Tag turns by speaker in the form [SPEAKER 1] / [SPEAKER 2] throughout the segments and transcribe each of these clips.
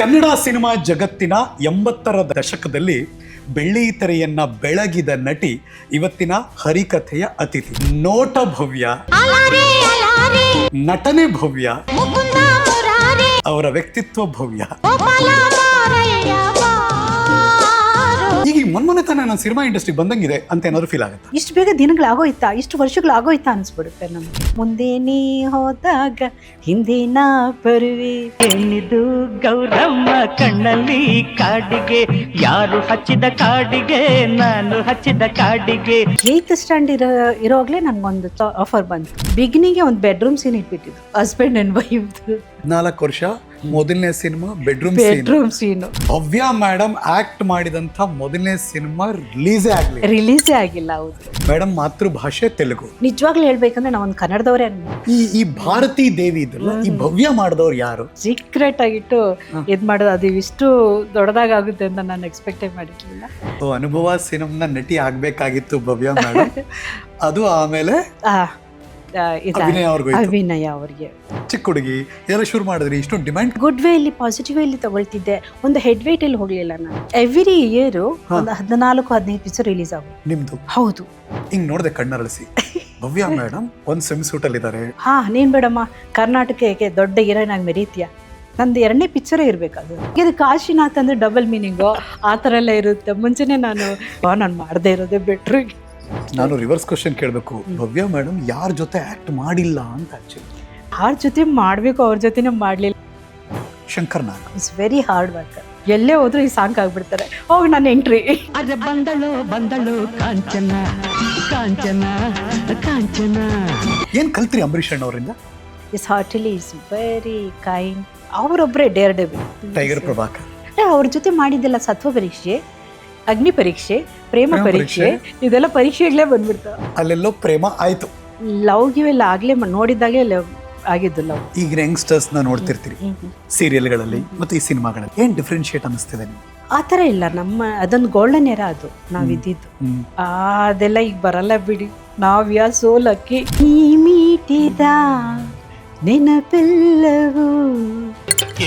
[SPEAKER 1] Kannada cinema ಜಗತ್ತಿನ 80ರ ದಶಕದಲ್ಲಿ ಬೆಳ್ಳಿತೆರೆಯನ್ನ ಬೆಳಗಿದ ನಟಿ ಇವತ್ತಿನ ಹರಿಕಥೆಯ ಅತಿಥಿ. ನೋಟ ಭವ್ಯ, ನಟನೆ ಭವ್ಯ, ಅವರ ವ್ಯಕ್ತಿತ್ವ ಭವ್ಯ. ಈಗ ಮೊನ್ನೆ ತಾನೇ ನಾನು ಸಿನಿಮಾ ಇಂಡಸ್ಟ್ರಿ ಬಂದಂಗಿದೆ ಅಂತ ಏನಾದ್ರು ಫೀಲ್ ಆಗುತ್ತೆ?
[SPEAKER 2] ಇಷ್ಟು ಬೇಗ ದಿನಗಳಾಗೋಯ್ತಾ, ಇಷ್ಟು ವರ್ಷಗಳಾಗೋಯ್ತಾ ಅನ್ಸ್ಬಿಡುತ್ತೆ ನಮ್ಗೆ. ಮುಂದೆ ನೀ ಹೋದಾಗ ಹಿಂದೆ ನಾ ಬರುವೆ ಎನ್ನಿದು ಗೌರಮ್ಮ ಕಣ್ಣಲ್ಲಿ ಕಾಡಿಗೆ, ಯಾರು ಹಚ್ಚಿದ ಕಾಡಿಗೆ ನಾನು ಹಚ್ಚಿದ ಕಾಡಿಗೆ. 8th ಸ್ಟ್ಯಾಂಡರ್ಡ್ ಇರೋವಾಗ್ಲೇ ನನ್ಗೊಂದು ಆಫರ್ ಬಂತು. ಬಿಗಿನಿಗೆ ಒಂದು ಬೆಡ್ರೂಮ್ ಸೀನ್ ಇಟ್ಬಿಟ್ಟಿದ್ದು, ಹಸ್ಬೆಂಡ್ ಅಂಡ್ ವೈಫ್.
[SPEAKER 1] 4 ವರ್ಷ ಮೊದಲನೇ cinema bedroom
[SPEAKER 2] scene.
[SPEAKER 1] Bhavya madam act ಮಾಡಿದಂತ ಮೊದಲನೇ ಸಿನಿಮಾ ರಿಲೀಸೇ
[SPEAKER 2] ಆಗಿಲ್ಲ. ಹೌದು
[SPEAKER 1] ಮೇಡಮ್, ಮಾತೃಭಾಷೆ ತೆಲುಗು.
[SPEAKER 2] ನಿಜವಾಗ್ಲೂ ಹೇಳ್ಬೇಕಂದ್ರೆ ನಾವೊಂದು ಕನ್ನಡದವರೇ.
[SPEAKER 1] ಈ ಭಾರತೀ ದೇವಿ ಇದಲ್ಲ, ಈ ಭವ್ಯ ಮಾಡಿದವ್ರು ಯಾರು?
[SPEAKER 2] ಸೀಕ್ರೆಟ್ ಆಗಿಟ್ಟು ಇದ್ ಮಾಡೋದು, ಅದು ಇಷ್ಟು ದೊಡ್ಡದಾಗುತ್ತೆ ಅಂತ ನಾನು ಎಕ್ಸ್ಪೆಕ್ಟೇ ಮಾಡಿರ್ಲಿಲ್ಲ.
[SPEAKER 1] ಅನುಭವ ಸಿನಿಮಾ ನಟಿ ಆಗ್ಬೇಕಾಗಿತ್ತು ಭವ್ಯ ಮೇಡಮ್. ಅದು ಆಮೇಲೆ
[SPEAKER 2] ಅಭಿನಯ ಅವ್ರಿಗೆ.
[SPEAKER 1] ಚಿಕ್ಕ ಹುಡುಗಿ ಎಲ್ಲ ಶುರು ಮಾಡಿದ್ರಿ, ಇಷ್ಟು ಡಿಮ್ಯಾಂಡ್.
[SPEAKER 2] ಗುಡ್ ವೇ ಇಲ್ಲಿ, ಪಾಸಿಟಿವ್ ವೇಲಿ ತಗೊಳ್ತಿದ್ದೆ. ಒಂದು ಹೆಡ್ ವೇಟ್ ಅಲ್ಲಿ ಹೋಗ್ಲಿಲ್ಲ ನಾನು. ಎವ್ರಿ ಇಯರ್ ಒಂದು 14-15 ಪಿಕ್ಚರ್ ರಿಲೀಸ್ ಆಗುತ್ತೆ
[SPEAKER 1] ನಿಮ್ದು.
[SPEAKER 2] ಹೌದು,
[SPEAKER 1] ಹಿಂಗ್ ನೋಡ್ದೆ ಕಣ್ಣರಳಿಸಿ. ಭವ್ಯ ಮೇಡಮ್ ಒಂದ್ ಸ್ವಿಮ್ ಸೂಟ್ ಅಲ್ಲಿ ಇದಾರೆ.
[SPEAKER 2] ನೀನ್ ಬೇಡಮ್ಮ, ಕರ್ನಾಟಕಕ್ಕೆ ದೊಡ್ಡ ಹೀರೋಯಿನ್ ಆಗಿ ಮೆರೀತೀಯ. ನಂದು 2ನೇ ಪಿಕ್ಚರೇ ಇರ್ಬೇಕದು. ಇದು ಕಾಶಿನಾಥ್ ಅಂದ್ರೆ ಡಬಲ್ ಮೀನಿಂಗು ಆ ಥರ ಎಲ್ಲ ಇರುತ್ತೆ. ಮುಂಚೆನೆ ನಾನು ಮಾಡದೇ ಇರೋದೇ ಬೆಟ್ರು.
[SPEAKER 1] ನಾನು ರಿವರ್ಸ್ ಕ್ವಶನ್ ಕೇಳಬೇಕು, ಭವ್ಯ ಮೇಡಮ್ ಯಾರ ಜೊತೆ ಆಕ್ಟ್ ಮಾಡಿಲ್ಲ ಅಂತ? ಆಕ್ಚುಲಿ
[SPEAKER 2] ಯಾರ ಜೊತೆ ಮಾಡ್ಬೇಕು, ಅವ್ರ ಜೊತೆನೇ ಮಾಡ್ಲಿಲ್ಲ.
[SPEAKER 1] ಶಂಕರ್ ನಾಗ್
[SPEAKER 2] ಇಟ್ಸ್ ವೆರಿ ಹಾರ್ಡ್ ವರ್ಕ್. ಎಲ್ಲೇ ಹೋದ್ರು ಈ ಸಾಂಗ್ ಆಗ್ಬಿಡ್ತಾರೆ. ಹೋಗಿ ನಾನು ಎಂಟ್ರಿ.
[SPEAKER 3] ಅರೆ ಬಂದಳು ಕಾಂಚನ ಕಾಂಚನ ಕಾಂಚನ.
[SPEAKER 1] ಏನ್ ಕಲ್ತ್ರಿ ಅಂಬರೀಷ್ ಅಣ್ಣವರಿಂದ?
[SPEAKER 2] Is heartily is very kind. ಅವರೊಬ್ಬರೇ ಡೇರ್ ಡೆವಿಲ್.
[SPEAKER 1] ಟೈಗರ್ ಪ್ರಭಾಕರ್
[SPEAKER 2] ಅವ್ರ ಜೊತೆ ಮಾಡಿದ್ದೆಲ್ಲ ಸತ್ವ ಪರೀಕ್ಷೆ, ಅಗ್ನಿ ಪರೀಕ್ಷೆ, ಪ್ರೇಮ ಪರೀಕ್ಷೆ, ಇದೆಲ್ಲ ಪರೀಕ್ಷೆಗಳೇ ಬಂದ್ಬಿಡ್ತಾವ.
[SPEAKER 1] ಅಲ್ಲೆಲ್ಲೋ ಪ್ರೇಮ ಆಯ್ತು.
[SPEAKER 2] ಲವ್ ಗಿವೆಲ್ಲ ಆಗ್ಲೇ ನೋಡಿದಾಗೆ ಲವ್ ಆಗಿದ್ದು ಲವ್.
[SPEAKER 1] ಈಗ ಯಂಗ್ಸ್ಟರ್ಸ್ ನ ನೋಡ್ತಿರ್ತೀರಿ ಸೀರಿಯಲ್ಗಳಲ್ಲಿ ಮತ್ತು ಈ ಸಿನಿಮಾಗಳಲ್ಲಿ, ಏನ್ ಡಿಫ್ರೆನ್ಶಿಯೇಟ್ ಅನಿಸ್ತಿದೆ ನಿಮ್ಗೆ?
[SPEAKER 2] ಆ ಥರ ಇಲ್ಲ. ನಮ್ಮ ಅದೊಂದು ಗೋಲ್ಡನ್ ಎರ ಅದು ನಾವಿದ್ದಿದ್ದು. ಅದೆಲ್ಲ ಈಗ ಬರಲ್ಲ ಬಿಡಿ. ನಾವ್ ಯಾ ಸೋ ಲಕ್ಕಿ. ಈ ಮೀಟಿದ ನೆನಪೆಲ್ಲವೂ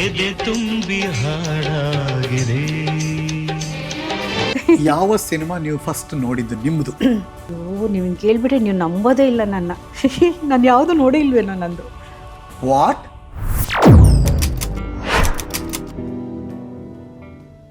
[SPEAKER 3] ಎದೆ ತುಂಬಿ ಹಾಡಾಗಿದೆ.
[SPEAKER 1] ಯಾವ ಸಿನಿಮಾ ನೀವು ಫಸ್ಟ್ ನೋಡಿದ್ದು ನಿಮ್ದು?
[SPEAKER 2] ನೀವು ಕೇಳ್ಬಿಟ್ರೆ ನೀವು ನಂಬೋದೇ ಇಲ್ಲ ನನ್ನ. ನಾನು ಯಾವುದು ನೋಡೇ ಇಲ್ವೇನೋ ನಂದು.
[SPEAKER 1] ವಾಟ್?